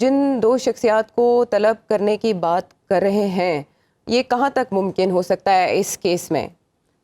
جن دو شخصیات کو طلب کرنے کی بات کر رہے ہیں یہ کہاں تک ممکن ہو سکتا ہے اس کیس میں؟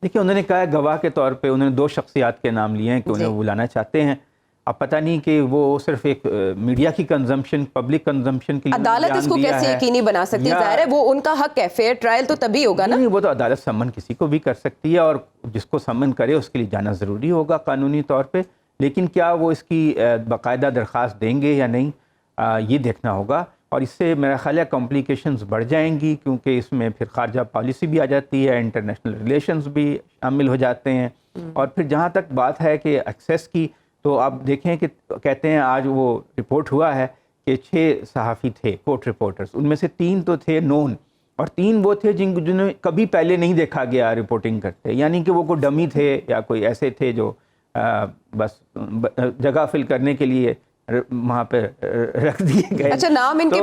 دیکھیے انہوں نے کہا ہے گواہ کے طور پہ انہوں نے دو شخصیات کے نام لیے ہیں کہ انہیں بلانا چاہتے ہیں. اب پتہ نہیں کہ وہ صرف ایک میڈیا کی کنزمپشن، پبلک کنزمپشن کے لیے عدالت اس کو کیسے یقینی بنا سکتی ہے؟ ظاہر ہے وہ ان کا حق ہے، فیئر ٹرائل تو تبھی ہوگا نا. نہیں، وہ تو عدالت سمن کسی کو بھی کر سکتی ہے اور جس کو سمن کرے اس کے لیے جانا ضروری ہوگا قانونی طور پہ، لیکن کیا وہ اس کی باقاعدہ درخواست دیں گے یا نہیں یہ دیکھنا ہوگا. اور اس سے میرا خیال ہے کمپلیکیشنز بڑھ جائیں گی، کیونکہ اس میں پھر خارجہ پالیسی بھی آ جاتی ہے، انٹرنیشنل ریلیشنز بھی شامل ہو جاتے ہیں. اور پھر جہاں تک بات ہے کہ ایکسیس کی، تو آپ دیکھیں کہ کہتے ہیں آج وہ رپورٹ ہوا ہے کہ 6 صحافی تھے کورٹ رپورٹرز، ان میں سے 3 تو تھے نون اور 3 وہ تھے جنہیں کبھی پہلے نہیں دیکھا گیا رپورٹنگ کرتے، یعنی کہ وہ کوئی ڈمی تھے یا کوئی ایسے تھے جو بس جگہ فل کرنے کے لیے وہاں پہ رکھ دیے گئے. اچھا، نام ان کے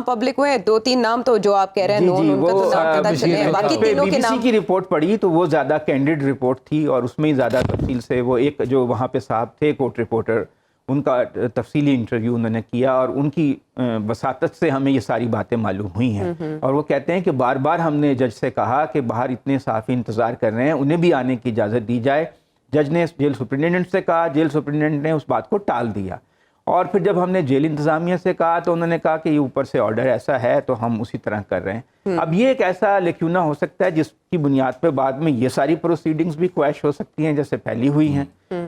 پبلک ہوئے 2-3 نام تو جو آپ کہہ رہے ہیں نون، ان کا تو نام پتہ چلے ہیں، باقی تینوں کے نام. BBC کی رپورٹ پڑھی تو وہ زیادہ کینڈیڈ رپورٹ تھی اور اس میں ہی زیادہ تفصیل سے وہ ایک جو وہاں پہ صاحب تھے کورٹ رپورٹر، ان کا تفصیلی انٹرویو انہوں نے کیا اور ان کی وساطت سے ہمیں یہ ساری باتیں معلوم ہوئی ہیں. اور وہ کہتے ہیں کہ بار بار ہم نے جج سے کہا کہ باہر اتنے صحافی انتظار کر رہے ہیں، انہیں بھی آنے کی اجازت دی جائے. جج نے جیل سپرنٹینڈنٹ سے کہا، جیل سپرنٹینڈنٹ نے اس بات کو ٹال دیا. اور پھر جب ہم نے جیل انتظامیہ سے کہا تو انہوں نے کہا کہ یہ اوپر سے آرڈر ایسا ہے تو ہم اسی طرح کر رہے ہیں. اب یہ ایک ایسا لیکیونہ ہو سکتا ہے جس کی بنیاد پہ بعد میں یہ ساری پروسیڈنگز بھی کویش ہو سکتی ہیں جیسے پہلی ہوئی ہیں.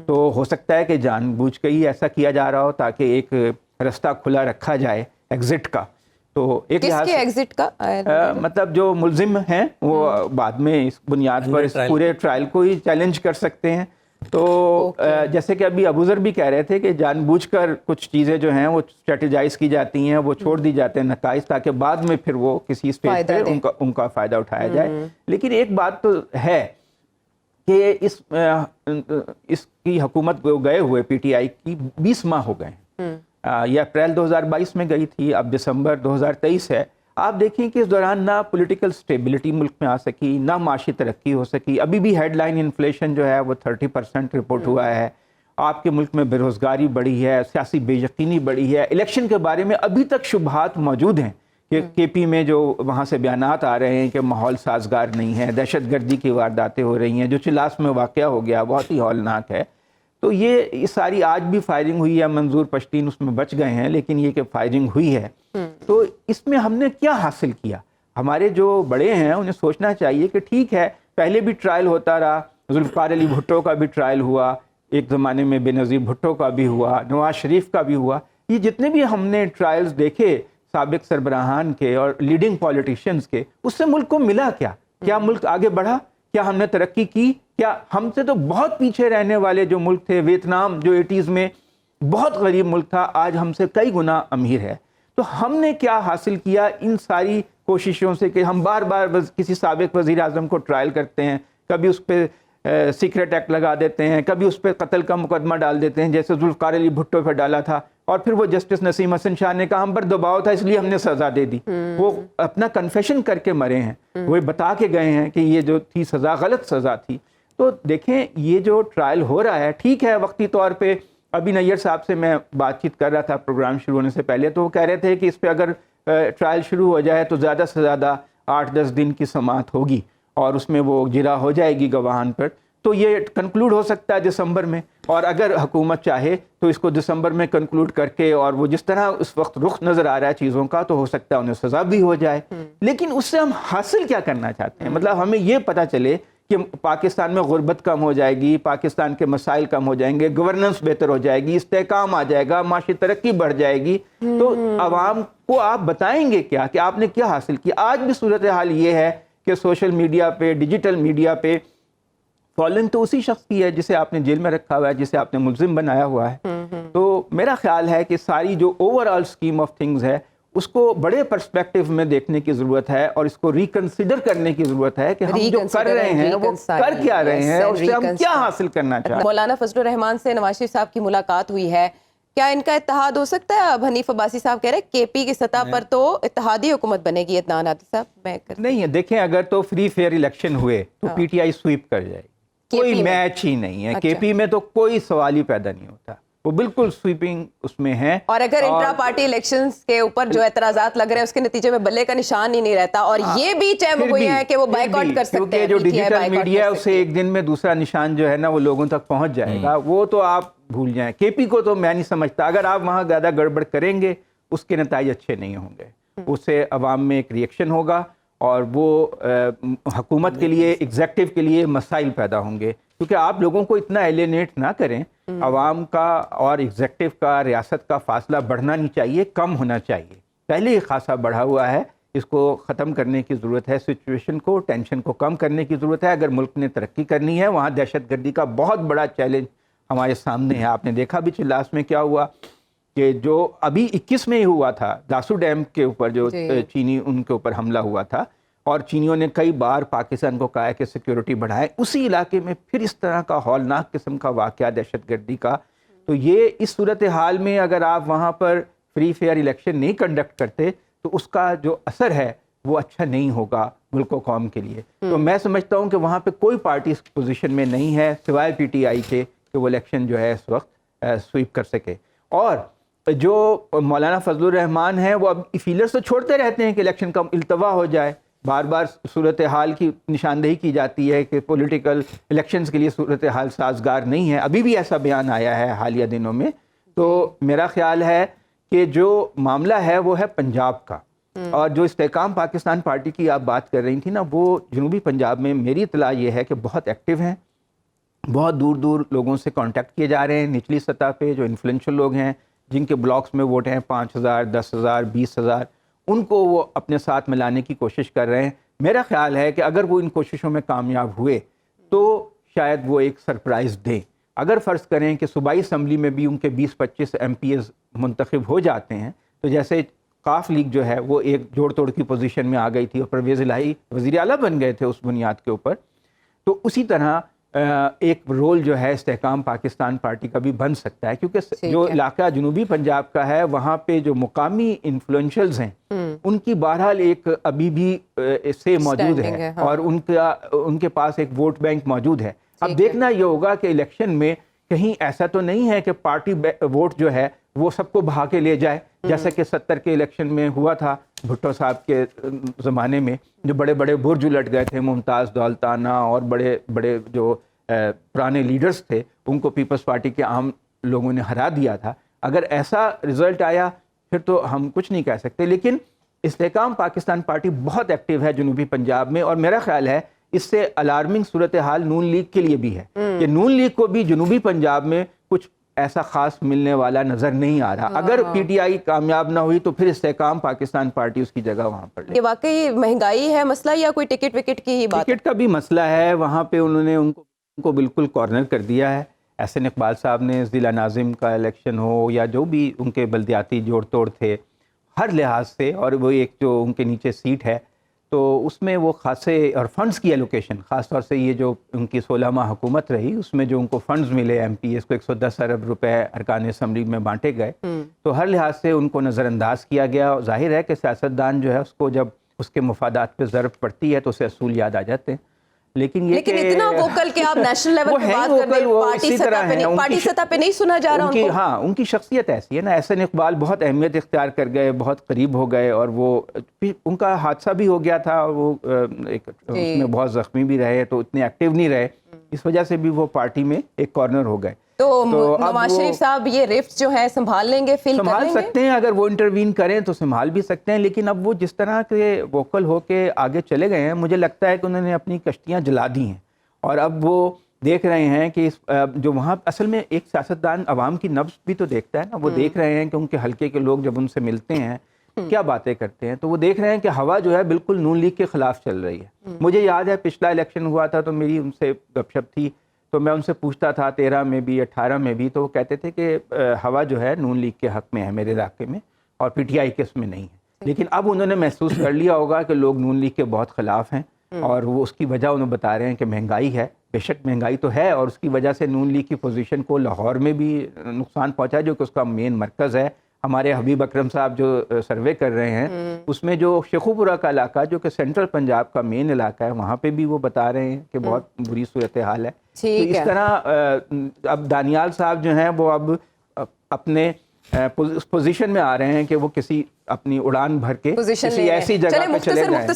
تو ہو سکتا ہے کہ جان بوجھ کے ہی ایسا کیا جا رہا ہو تاکہ ایک رستہ کھلا رکھا جائے ایگزٹ کا. تو ایک کس کے ایگزٹ کا مطلب جو ملزم ہیں وہ بعد میں اس بنیاد پر اس پورے ٹرائل کو ہی چیلنج کر سکتے ہیں. تو جیسے کہ ابھی ابوذر بھی کہہ رہے تھے کہ جان بوجھ کر کچھ چیزیں جو ہیں وہ اسٹریٹجائز کی جاتی ہیں، وہ چھوڑ دی جاتے ہیں نتائج، تاکہ بعد میں پھر وہ کسی اسٹیج پہ ان کا فائدہ اٹھایا جائے. لیکن ایک بات تو ہے کہ اس کی حکومت گئے ہوئے PTI کی 20 ماہ ہو گئے ہیں. یہ اپریل 2022 میں گئی تھی، اب دسمبر 2023 ہے. آپ دیکھیں کہ اس دوران نہ پولیٹیکل سٹیبلٹی ملک میں آ سکی، نہ معاشی ترقی ہو سکی. ابھی بھی ہیڈ لائن انفلیشن جو ہے وہ 30% رپورٹ ہوا ہے. آپ کے ملک میں بے روزگاری بڑھی ہے، سیاسی بے یقینی بڑھی ہے. الیکشن کے بارے میں ابھی تک شبہات موجود ہیں کہ KP میں جو وہاں سے بیانات آ رہے ہیں کہ ماحول سازگار نہیں ہے، دہشت گردی کی وارداتیں ہو رہی ہیں. جو چلاس میں واقعہ ہو گیا بہت ہی ہولناک ہے. تو یہ ساری آج بھی فائرنگ ہوئی ہے، منظور پشتین اس میں بچ گئے ہیں، لیکن یہ کہ فائرنگ ہوئی ہے. تو اس میں ہم نے کیا حاصل کیا؟ ہمارے جو بڑے ہیں انہیں سوچنا چاہیے کہ ٹھیک ہے پہلے بھی ٹرائل ہوتا رہا، ذوالفقار علی بھٹو کا بھی ٹرائل ہوا، ایک زمانے میں بے نظیر بھٹو کا بھی ہوا، نواز شریف کا بھی ہوا. یہ جتنے بھی ہم نے ٹرائلز دیکھے سابق سربراہان کے اور لیڈنگ پولیٹیشینز کے، اس سے ملک کو ملا کیا؟ کیا ملک آگے بڑھا؟ کیا ہم نے ترقی کی؟ کیا ہم سے تو بہت پیچھے رہنے والے جو ملک تھے، ویتنام جو 80s میں بہت غریب ملک تھا، آج ہم سے کئی گنا امیر ہے. تو ہم نے کیا حاصل کیا ان ساری کوششوں سے کہ ہم بار بار کسی سابق وزیر اعظم کو ٹرائل کرتے ہیں، کبھی اس پہ سیکرٹ ایکٹ لگا دیتے ہیں، کبھی اس پہ قتل کا مقدمہ ڈال دیتے ہیں جیسے ذوالفقار علی بھٹو پہ ڈالا تھا، اور پھر وہ جسٹس نسیم حسن شاہ نے کہا ہم پر دباؤ تھا اس لیے ہم نے سزا دے دی. وہ اپنا کنفیشن کر کے مرے ہیں، وہ بتا کے گئے ہیں کہ یہ جو تھی سزا غلط سزا تھی. تو دیکھیں یہ جو ٹرائل ہو رہا ہے ٹھیک ہے وقتی طور پہ. ابھی نیئر صاحب سے میں بات چیت کر رہا تھا پروگرام شروع ہونے سے پہلے، تو وہ کہہ رہے تھے کہ اس پہ اگر ٹرائل شروع ہو جائے تو زیادہ سے زیادہ 8-10 دن کی سماعت ہوگی اور اس میں وہ جرا ہو جائے گی گواہان پر. تو یہ کنکلوڈ ہو سکتا ہے دسمبر میں، اور اگر حکومت چاہے تو اس کو دسمبر میں کنکلوڈ کر کے، اور وہ جس طرح اس وقت رخ نظر آ رہا ہے چیزوں کا، تو ہو سکتا ہے انہیں سزا بھی ہو جائے. لیکن اس سے ہم حاصل کیا کرنا چاہتے ہیں؟ مطلب ہمیں یہ پتہ چلے کہ پاکستان میں غربت کم ہو جائے گی، پاکستان کے مسائل کم ہو جائیں گے، گورننس بہتر ہو جائے گی، استحکام آ جائے گا، معاشی ترقی بڑھ جائے گی. تو عوام کو آپ بتائیں گے کیا کہ آپ نے کیا حاصل کیا؟ آج بھی صورتحال یہ ہے کہ سوشل میڈیا پہ، ڈیجیٹل میڈیا پہ فالوئنگ تو اسی شخص کی ہے جسے آپ نے جیل میں رکھا ہوا ہے، جسے آپ نے ملزم بنایا ہوا ہے. تو میرا خیال ہے کہ ساری جو over all scheme of things ہے اس کو بڑے پرسپیکٹو میں دیکھنے کی ضرورت ہے، اور اس کو ریکنسیڈر کرنے کی ضرورت ہے کہ ہم جو کر رہے ہیں وہ کر کیا رہے ہیں اور اس سے ہم کیا حاصل کرنا چاہتے ہیں. مولانا فضل الرحمان سے نواز شریف صاحب کی ملاقات ہوئی ہے، کیا ان کا اتحاد ہو سکتا ہے؟ اب حنیف عباسی صاحب کہہ رہے ہیں KP کی سطح پر تو اتحادی حکومت بنے گی. عدنان عادل صاحب نہیں ہے، دیکھیں اگر تو فری فیئر الیکشن ہوئے تو PTI سویپ کر جائے گی، کوئی میچ ہی نہیں ہے. KP میں تو کوئی سوال ہی پیدا نہیں ہوتا. وہ بالکل سویپنگ اس میں ہیں. اور اگر انٹرا پارٹی الیکشنز کے اوپر جو اعتراضات لگ رہے ہیں اس کے نتیجے میں بلے کا نشان ہی نہیں رہتا, اور یہ بھی چاہے وہ کوئی ہے کہ وہ بائیکاٹ کر سکتے ہیں, کیونکہ جو ڈیجیٹل میڈیا ہے اسے ایک دن میں دوسرا نشان جو ہے نا وہ لوگوں تک پہنچ جائے گا, وہ تو آپ بھول جائیں. کے پی کو تو میں نہیں سمجھتا, اگر آپ وہاں زیادہ گڑبڑ کریں گے اس کے نتائج اچھے نہیں ہوں گے, اس سے عوام میں ایک ریئیکشن ہوگا اور وہ حکومت کے لیے, ایگزیکٹو کے لیے مسائل پیدا ہوں گے. کیونکہ آپ لوگوں کو اتنا ایلینیٹ نہ کریں, عوام کا اور ایگزیکٹو کا, ریاست کا فاصلہ بڑھنا نہیں چاہیے, کم ہونا چاہیے. پہلے ہی خاصا بڑھا ہوا ہے, اس کو ختم کرنے کی ضرورت ہے. سچویشن کو, ٹینشن کو کم کرنے کی ضرورت ہے. اگر ملک نے ترقی کرنی ہے, وہاں دہشت گردی کا بہت بڑا چیلنج ہمارے سامنے ہے. آپ نے دیکھا بھی لاسٹ میں کیا ہوا کہ جو ابھی 21 میں ہی ہوا تھا, داسو ڈیم کے اوپر جو چینی ان کے اوپر حملہ ہوا تھا, اور چینیوں نے کئی بار پاکستان کو کہا ہے کہ سیکیورٹی بڑھائیں, اسی علاقے میں پھر اس طرح کا ہولناک قسم کا واقعہ دہشت گردی کا. تو یہ اس صورتحال میں اگر آپ وہاں پر فری فیئر الیکشن نہیں کنڈکٹ کرتے تو اس کا جو اثر ہے وہ اچھا نہیں ہوگا ملک و قوم کے لیے. تو میں سمجھتا ہوں کہ وہاں پہ کوئی پارٹی اس پوزیشن میں نہیں ہے سوائے پی ٹی آئی کے کہ وہ الیکشن جو ہے اس وقت سویپ کر سکے. اور جو مولانا فضل الرحمان ہیں وہ اب فیلرز تو چھوڑتے رہتے ہیں کہ الیکشن کا التوا ہو جائے, بار بار صورتحال کی نشاندہی کی جاتی ہے کہ پولیٹیکل الیکشنز کے لیے صورتحال سازگار نہیں ہے. ابھی بھی ایسا بیان آیا ہے حالیہ دنوں میں. تو میرا خیال ہے کہ جو معاملہ ہے وہ ہے پنجاب کا, اور جو استحکام پاکستان پارٹی کی آپ بات کر رہی تھی نا, وہ جنوبی پنجاب میں میری اطلاع یہ ہے کہ بہت ایکٹیو ہیں, بہت دور دور لوگوں سے کانٹیکٹ کیے جا رہے ہیں. نچلی سطح پہ جو انفلوئنشل لوگ ہیں, جن کے بلاکس میں ووٹ ہیں 5,000, 10,000, 20,000, ان کو وہ اپنے ساتھ ملانے کی کوشش کر رہے ہیں. میرا خیال ہے کہ اگر وہ ان کوششوں میں کامیاب ہوئے تو شاید وہ ایک سرپرائز دیں. اگر فرض کریں کہ صوبائی اسمبلی میں بھی ان کے 20-25 ایم پی ایز منتخب ہو جاتے ہیں, تو جیسے قاف لیگ جو ہے وہ ایک جوڑ توڑ کی پوزیشن میں آ گئی تھی اور پرویز الہی وزیر اعلیٰ بن گئے تھے اس بنیاد کے اوپر, تو اسی طرح ایک رول جو ہے استحکام پاکستان پارٹی کا بھی بن سکتا ہے. کیونکہ جو علاقہ جنوبی پنجاب کا ہے وہاں پہ جو مقامی انفلوئنشلز ہیں ان کی بہرحال ایک ابھی بھی سے موجود ہے, اور ان کے پاس ایک ووٹ بینک موجود ہے. اب دیکھنا یہ ہوگا کہ الیکشن میں کہیں ایسا تو نہیں ہے کہ پارٹی ووٹ جو ہے وہ سب کو بہا کے لے جائے, جیسا کہ 70 کے الیکشن میں ہوا تھا بھٹو صاحب کے زمانے میں, جو بڑے بڑے برج الٹ گئے تھے, ممتاز دولتانہ اور بڑے بڑے جو پرانے لیڈرز تھے ان کو پیپلز پارٹی کے عام لوگوں نے ہرا دیا تھا. اگر ایسا رزلٹ آیا پھر تو ہم کچھ نہیں کہہ سکتے. لیکن استحکام پاکستان پارٹی بہت ایکٹیو ہے جنوبی پنجاب میں, اور میرا خیال ہے اس سے الارمنگ صورتحال نون لیگ کے لیے بھی ہے کہ نون لیگ کو بھی جنوبی پنجاب میں کچھ ایسا خاص ملنے والا نظر نہیں آ رہا. اگر پی ٹی آئی کامیاب نہ ہوئی تو پھر استحکام پاکستان پارٹی اس کی جگہ وہاں پر لے. یہ واقعی مہنگائی ہے مسئلہ یا کوئی ٹکٹ وکٹ کی ہی بات؟ ٹکٹ کا بھی مسئلہ ہے. وہاں پہ انہوں نے ان کو بالکل کارنر کر دیا ہے. احسن اقبال صاحب نے ضلع ناظم کا الیکشن ہو یا جو بھی ان کے بلدیاتی جوڑ توڑ تھے ہر لحاظ سے, اور وہ ایک جو ان کے نیچے سیٹ ہے تو اس میں وہ خاصے, اور فنڈز کی ایلوکیشن خاص طور سے یہ جو ان کی 16 ماہ حکومت رہی اس میں جو ان کو فنڈز ملے ایم پی ایس کو 110 ارب روپے ارکان اسمبلی میں بانٹے گئے, تو ہر لحاظ سے ان کو نظر انداز کیا گیا. ظاہر ہے کہ سیاستدان جو ہے اس کو جب اس کے مفادات پہ ضرب پڑتی ہے تو اسے اصول یاد آ جاتے ہیں. لیکن اتنا ووکل کہ آپ نیشنل لیول پہ بات کر رہے ہیں, پارٹی سطح پہ نہیں سنا جا رہا ان کو. ہاں, ان کی شخصیت ایسی ہے نا. احسن اقبال بہت اہمیت اختیار کر گئے, بہت قریب ہو گئے, اور وہ ان کا حادثہ بھی ہو گیا تھا, وہ ایک اس میں بہت زخمی بھی رہے, تو اتنے ایکٹیو نہیں رہے, اس وجہ سے بھی وہ پارٹی میں ایک کارنر ہو گئے. تو نواز شریف صاحب یہ ریفٹ جو ہے سنبھال لیں گے, سنبھال سکتے ہیں اگر وہ انٹروین کریں تو سنبھال بھی سکتے ہیں. لیکن اب وہ جس طرح کے ووکل ہو کے آگے چلے گئے ہیں, مجھے لگتا ہے کہ انہوں نے اپنی کشتیاں جلا دی ہیں, اور اب وہ دیکھ رہے ہیں کہ جو وہاں اصل میں ایک سیاستدان عوام کی نبض بھی تو دیکھتا ہے نا. وہ دیکھ رہے ہیں کہ ان کے حلقے کے لوگ جب ان سے ملتے ہیں کیا باتیں کرتے ہیں, تو وہ دیکھ رہے ہیں کہ ہوا جو ہے بالکل نون لیگ کے خلاف چل رہی ہے. مجھے یاد ہے پچھلا الیکشن ہوا تھا تو میری ان سے گپ شپ تھی, تو میں ان سے پوچھتا تھا 13 میں بھی 18 میں بھی, تو وہ کہتے تھے کہ ہوا جو ہے نون لیگ کے حق میں ہے میرے علاقے میں, اور پی ٹی آئی کے اس میں نہیں ہے. لیکن اب انہوں نے محسوس کر لیا ہوگا کہ لوگ نون لیگ کے بہت خلاف ہیں, اور وہ اس کی وجہ انہوں بتا رہے ہیں کہ مہنگائی ہے. بے شک مہنگائی تو ہے, اور اس کی وجہ سے نون لیگ کی پوزیشن کو لاہور میں بھی نقصان پہنچا جو کہ اس کا مین مرکز ہے. ہمارے حبیب اکرم صاحب جو سروے کر رہے ہیں اس میں جو شیخوپورہ کا علاقہ جو کہ سینٹرل پنجاب کا مین علاقہ ہے, وہاں پہ بھی وہ بتا رہے ہیں کہ بہت بری صورتحال ہے. تو اس طرح اب دانیال صاحب جو ہیں وہ اب اپنے پوزیشن میں آ رہے ہیں کہ وہ کسی اپنی اڑان بھر کے پوزیشن کسی ایسی جگہ پہ چلے جائیں.